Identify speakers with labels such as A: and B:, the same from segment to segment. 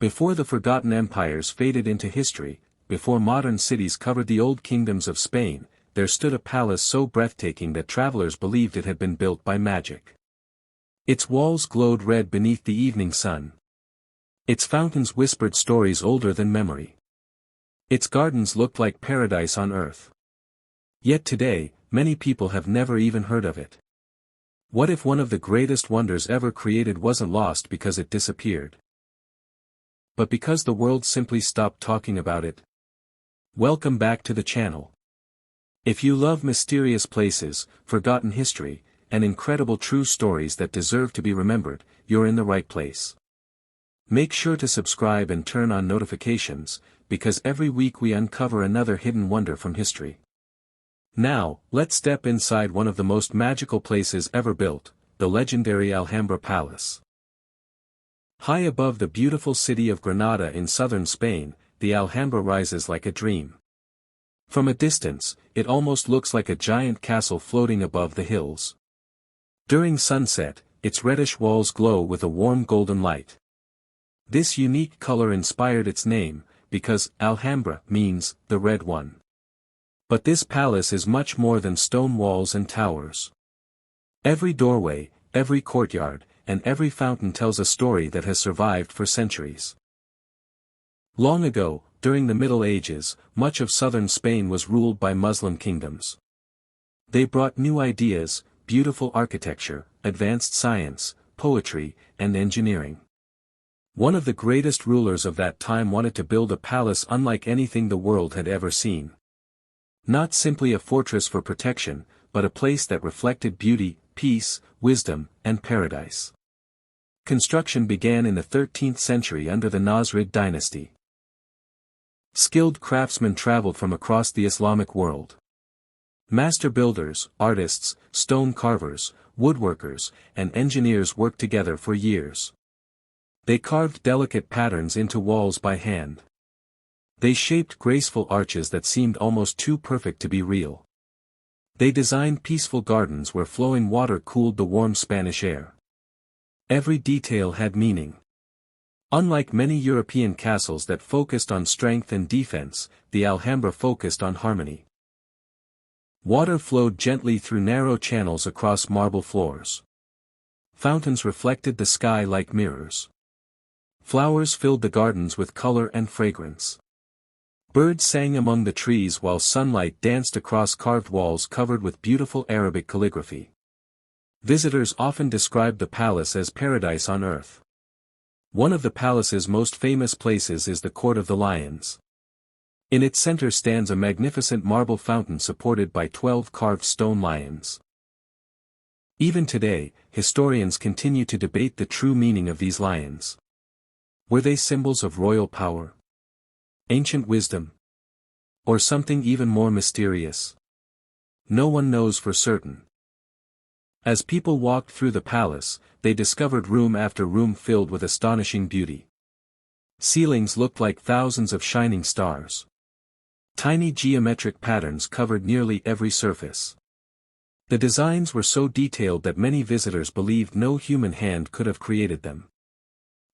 A: Before the forgotten empires faded into history, before modern cities covered the old kingdoms of Spain, there stood a palace so breathtaking that travelers believed it had been built by magic. Its walls glowed red beneath the evening sun. Its fountains whispered stories older than memory. Its gardens looked like paradise on earth. Yet today, many people have never even heard of it. What if one of the greatest wonders ever created wasn't lost because it disappeared, but because the world simply stopped talking about it? Welcome back to the channel. If you love mysterious places, forgotten history, and incredible true stories that deserve to be remembered, you're in the right place. Make sure to subscribe and turn on notifications, because every week we uncover another hidden wonder from history. Now, let's step inside one of the most magical places ever built, the legendary Alhambra Palace. High above the beautiful city of Granada in southern Spain, the Alhambra rises like a dream. From a distance, it almost looks like a giant castle floating above the hills. During sunset, its reddish walls glow with a warm golden light. This unique color inspired its name, because Alhambra means the red one. But this palace is much more than stone walls and towers. Every doorway, every courtyard, and every fountain tells a story that has survived for centuries. Long ago, during the Middle Ages, much of southern Spain was ruled by Muslim kingdoms. They brought new ideas, beautiful architecture, advanced science, poetry, and engineering. One of the greatest rulers of that time wanted to build a palace unlike anything the world had ever seen. Not simply a fortress for protection, but a place that reflected beauty, peace, wisdom, and paradise. Construction began in the 13th century under the Nasrid dynasty. Skilled craftsmen traveled from across the Islamic world. Master builders, artists, stone carvers, woodworkers, and engineers worked together for years. They carved delicate patterns into walls by hand. They shaped graceful arches that seemed almost too perfect to be real. They designed peaceful gardens where flowing water cooled the warm Spanish air. Every detail had meaning. Unlike many European castles that focused on strength and defense, the Alhambra focused on harmony. Water flowed gently through narrow channels across marble floors. Fountains reflected the sky like mirrors. Flowers filled the gardens with color and fragrance. Birds sang among the trees while sunlight danced across carved walls covered with beautiful Arabic calligraphy. Visitors often described the palace as paradise on earth. One of the palace's most famous places is the Court of the Lions. In its center stands a magnificent marble fountain supported by 12 carved stone lions. Even today, historians continue to debate the true meaning of these lions. Were they symbols of royal power, ancient wisdom, or something even more mysterious? No one knows for certain. As people walked through the palace, they discovered room after room filled with astonishing beauty. Ceilings looked like thousands of shining stars. Tiny geometric patterns covered nearly every surface. The designs were so detailed that many visitors believed no human hand could have created them.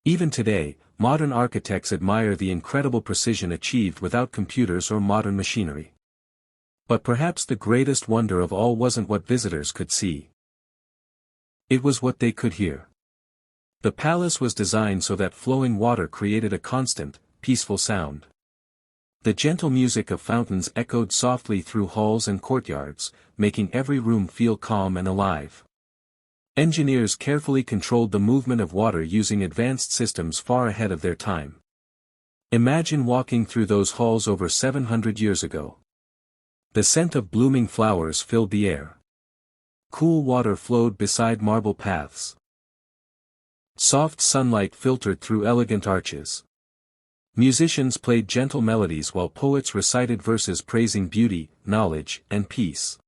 A: Even today, modern architects admire the incredible precision achieved without computers or modern machinery. But perhaps the greatest wonder of all wasn't what visitors could see. It was what they could hear. The palace was designed so that flowing water created a constant, peaceful sound. The gentle music of fountains echoed softly through halls and courtyards, making every room feel calm and alive. Engineers carefully controlled the movement of water using advanced systems far ahead of their time. Imagine walking through those halls over 700 years ago. The scent of blooming flowers filled the air. Cool water flowed beside marble paths. Soft sunlight filtered through elegant arches. Musicians played gentle melodies while poets recited verses praising beauty, knowledge, and peace.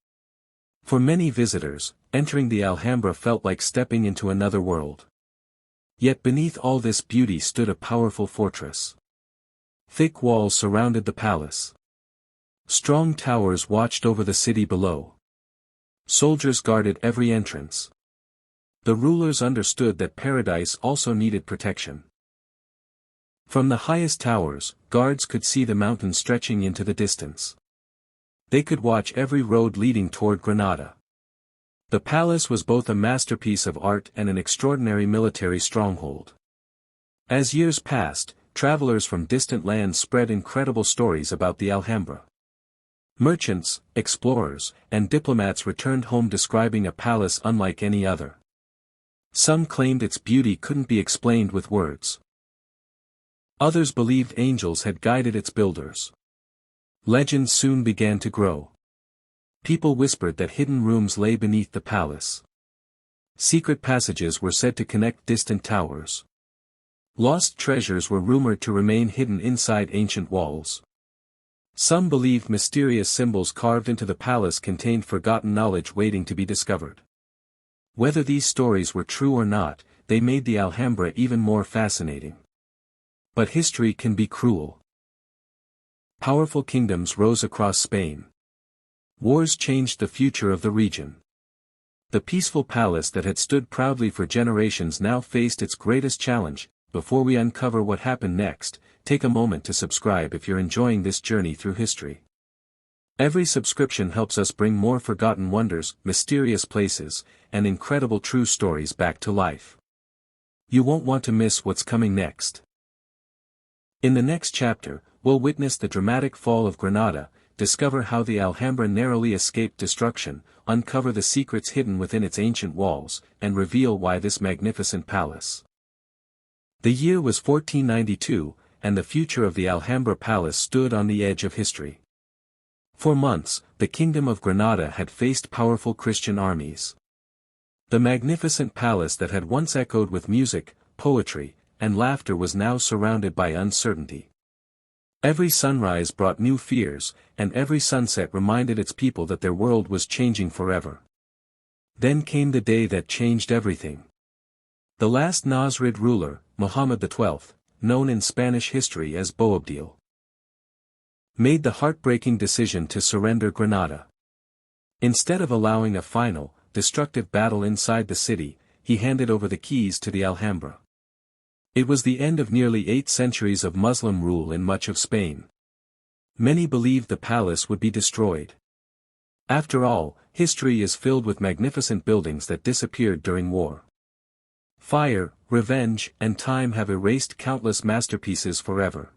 A: For many visitors, entering the Alhambra felt like stepping into another world. Yet beneath all this beauty stood a powerful fortress. Thick walls surrounded the palace. Strong towers watched over the city below. Soldiers guarded every entrance. The rulers understood that paradise also needed protection. From the highest towers, guards could see the mountains stretching into the distance. They could watch every road leading toward Granada. The palace was both a masterpiece of art and an extraordinary military stronghold. As years passed, travelers from distant lands spread incredible stories about the Alhambra. Merchants, explorers, and diplomats returned home describing a palace unlike any other. Some claimed its beauty couldn't be explained with words. Others believed angels had guided its builders. Legends soon began to grow. People whispered that hidden rooms lay beneath the palace. Secret passages were said to connect distant towers. Lost treasures were rumored to remain hidden inside ancient walls. Some believed mysterious symbols carved into the palace contained forgotten knowledge waiting to be discovered. Whether these stories were true or not, they made the Alhambra even more fascinating. But history can be cruel. Powerful kingdoms rose across Spain. Wars changed the future of the region. The peaceful palace that had stood proudly for generations now faced its greatest challenge. Before we uncover what happened next, take a moment to subscribe if you're enjoying this journey through history. Every subscription helps us bring more forgotten wonders, mysterious places, and incredible true stories back to life. You won't want to miss what's coming next. In the next chapter, we'll witness the dramatic fall of Granada, discover how the Alhambra narrowly escaped destruction, uncover the secrets hidden within its ancient walls, and reveal why this magnificent palace. The year was 1492, and the future of the Alhambra Palace stood on the edge of history. For months, the Kingdom of Granada had faced powerful Christian armies. The magnificent palace that had once echoed with music, poetry, and laughter was now surrounded by uncertainty. Every sunrise brought new fears, and every sunset reminded its people that their world was changing forever. Then came the day that changed everything. The last Nasrid ruler, Muhammad XII, known in Spanish history as Boabdil, made the heartbreaking decision to surrender Granada. Instead of allowing a final, destructive battle inside the city, he handed over the keys to the Alhambra. It was the end of nearly 8 centuries of Muslim rule in much of Spain. Many believed the palace would be destroyed. After all, history is filled with magnificent buildings that disappeared during war. Fire, revenge, and time have erased countless masterpieces forever.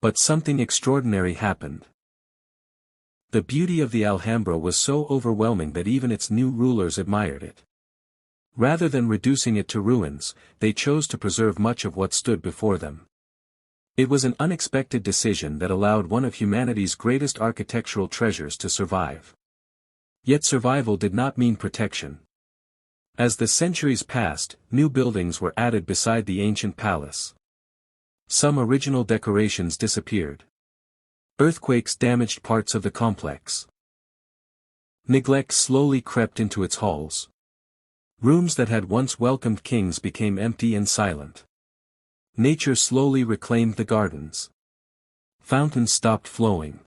A: But something extraordinary happened. The beauty of the Alhambra was so overwhelming that even its new rulers admired it. Rather than reducing it to ruins, they chose to preserve much of what stood before them. It was an unexpected decision that allowed one of humanity's greatest architectural treasures to survive. Yet survival did not mean protection. As the centuries passed, new buildings were added beside the ancient palace. Some original decorations disappeared. Earthquakes damaged parts of the complex. Neglect slowly crept into its halls. Rooms that had once welcomed kings became empty and silent. Nature slowly reclaimed the gardens. Fountains stopped flowing.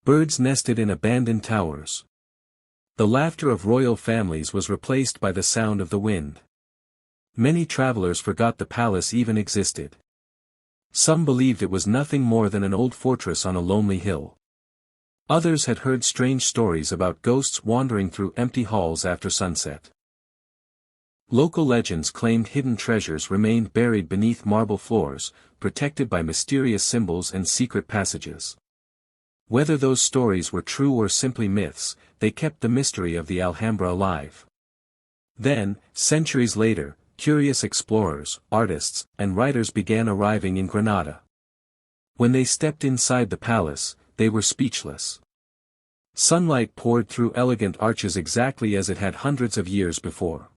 A: Birds nested in abandoned towers. The laughter of royal families was replaced by the sound of the wind. Many travelers forgot the palace even existed. Some believed it was nothing more than an old fortress on a lonely hill. Others had heard strange stories about ghosts wandering through empty halls after sunset. Local legends claimed hidden treasures remained buried beneath marble floors, protected by mysterious symbols and secret passages. Whether those stories were true or simply myths, they kept the mystery of the Alhambra alive. Then, centuries later, curious explorers, artists, and writers began arriving in Granada. When they stepped inside the palace, they were speechless. Sunlight poured through elegant arches exactly as it had hundreds of years before.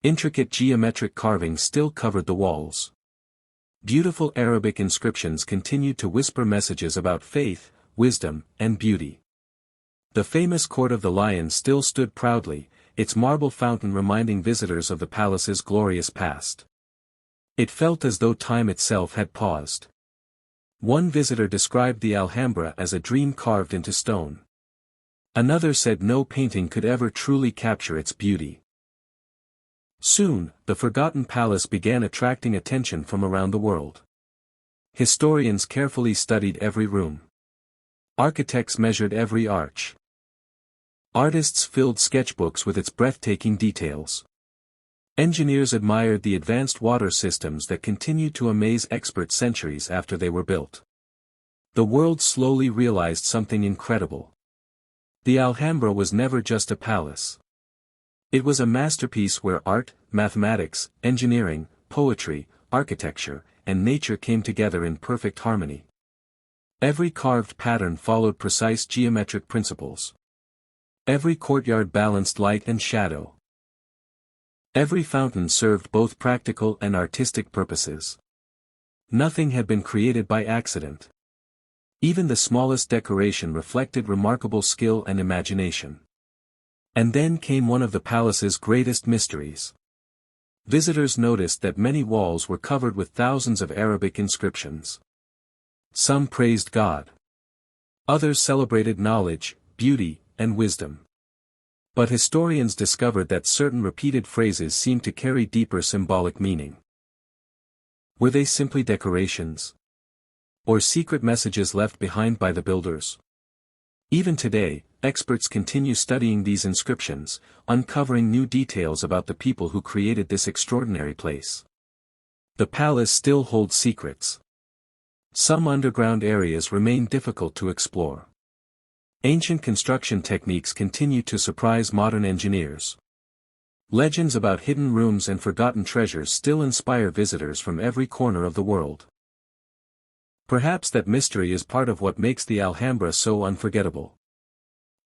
A: Intricate geometric carvings still covered the walls. Beautiful Arabic inscriptions continued to whisper messages about faith, wisdom, and beauty. The famous Court of the Lion still stood proudly, its marble fountain reminding visitors of the palace's glorious past. It felt as though time itself had paused. One visitor described the Alhambra as a dream carved into stone. Another said no painting could ever truly capture its beauty. Soon, the forgotten palace began attracting attention from around the world. Historians carefully studied every room. Architects measured every arch. Artists filled sketchbooks with its breathtaking details. Engineers admired the advanced water systems that continued to amaze experts centuries after they were built. The world slowly realized something incredible. The Alhambra was never just a palace. It was a masterpiece where art, mathematics, engineering, poetry, architecture, and nature came together in perfect harmony. Every carved pattern followed precise geometric principles. Every courtyard balanced light and shadow. Every fountain served both practical and artistic purposes. Nothing had been created by accident. Even the smallest decoration reflected remarkable skill and imagination. And then came one of the palace's greatest mysteries. Visitors noticed that many walls were covered with thousands of Arabic inscriptions. Some praised God. Others celebrated knowledge, beauty, and wisdom. But historians discovered that certain repeated phrases seemed to carry deeper symbolic meaning. Were they simply decorations? Or secret messages left behind by the builders? Even today, experts continue studying these inscriptions, uncovering new details about the people who created this extraordinary place. The palace still holds secrets. Some underground areas remain difficult to explore. Ancient construction techniques continue to surprise modern engineers. Legends about hidden rooms and forgotten treasures still inspire visitors from every corner of the world. Perhaps that mystery is part of what makes the Alhambra so unforgettable.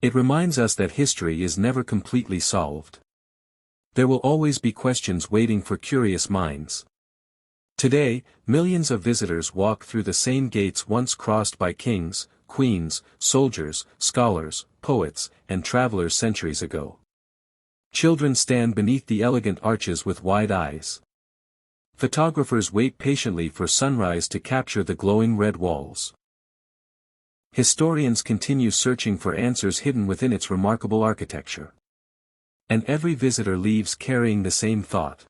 A: It reminds us that history is never completely solved. There will always be questions waiting for curious minds. Today, millions of visitors walk through the same gates once crossed by kings, queens, soldiers, scholars, poets, and travelers centuries ago. Children stand beneath the elegant arches with wide eyes. Photographers wait patiently for sunrise to capture the glowing red walls. Historians continue searching for answers hidden within its remarkable architecture. And every visitor leaves carrying the same thought.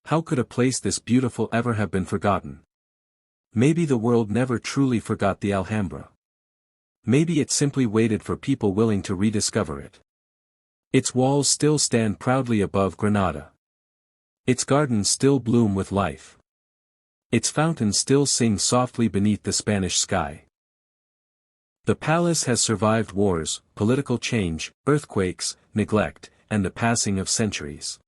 A: How could a place this beautiful ever have been forgotten? Maybe the world never truly forgot the Alhambra. Maybe it simply waited for people willing to rediscover it. Its walls still stand proudly above Granada. Its gardens still bloom with life. Its fountains still sing softly beneath the Spanish sky. The palace has survived wars, political change, earthquakes, neglect, and the passing of centuries.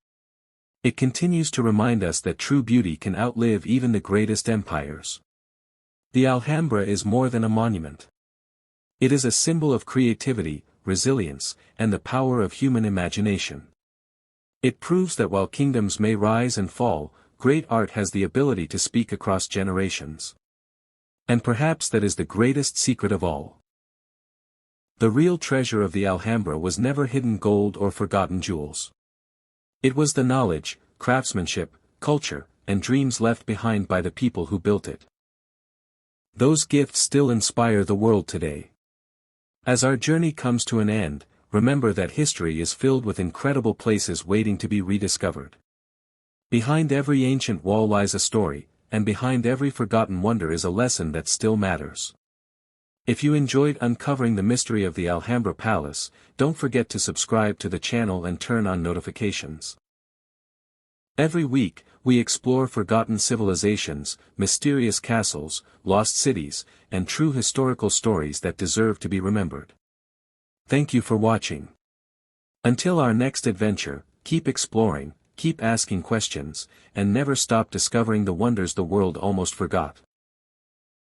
A: It continues to remind us that true beauty can outlive even the greatest empires. The Alhambra is more than a monument. It is a symbol of creativity, resilience, and the power of human imagination. It proves that while kingdoms may rise and fall, great art has the ability to speak across generations. And perhaps that is the greatest secret of all. The real treasure of the Alhambra was never hidden gold or forgotten jewels. It was the knowledge, craftsmanship, culture, and dreams left behind by the people who built it. Those gifts still inspire the world today. As our journey comes to an end, remember that history is filled with incredible places waiting to be rediscovered. Behind every ancient wall lies a story, and behind every forgotten wonder is a lesson that still matters. If you enjoyed uncovering the mystery of the Alhambra Palace, don't forget to subscribe to the channel and turn on notifications. Every week, we explore forgotten civilizations, mysterious castles, lost cities, and true historical stories that deserve to be remembered. Thank you for watching. Until our next adventure, keep exploring, keep asking questions, and never stop discovering the wonders the world almost forgot.